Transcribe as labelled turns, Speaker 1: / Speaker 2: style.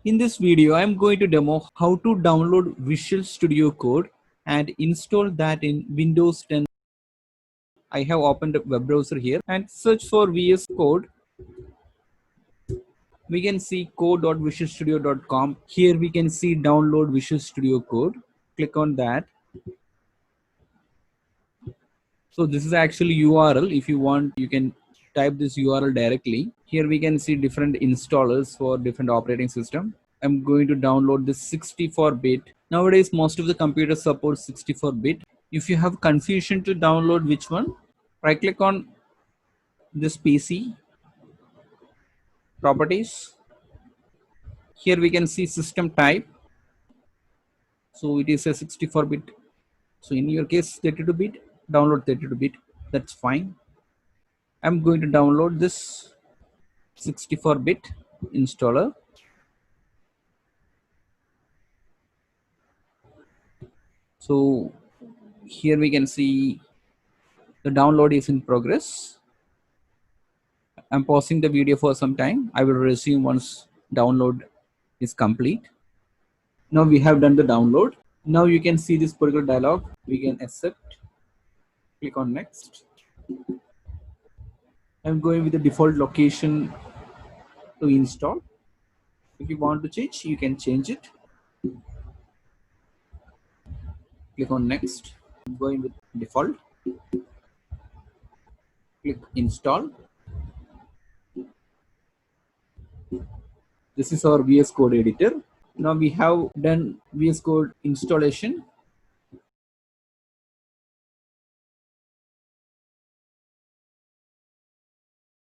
Speaker 1: In this video, I'm going to demo how to download Visual Studio Code and install that in Windows 10. I have opened a web browser here and search for VS Code. We can see code.visualstudio.com. Here we can see download Visual Studio Code. Click on that. So this is actually URL. If you want, you can type this URL directly. Here we can see different installers for different operating system. I'm going to download this 64-bit. Nowadays, most of the computers support 64-bit. If you have confusion to download which one, right click on this PC, properties. Here we can see system type. So it is a 64-bit. So in your case, 32-bit, download 32-bit. That's fine. I'm going to download this 64-bit installer. So here we can see the download is in progress. I'm pausing the video for some time. I will resume once download is complete. Now we have done the download. Now you can see this particular dialog. We can accept. Click on next. I'm going with the default location to install. If you want to change, you can change it. Click on next. I'm going with default. Click install. This is our VS Code editor. Now we have done VS Code installation.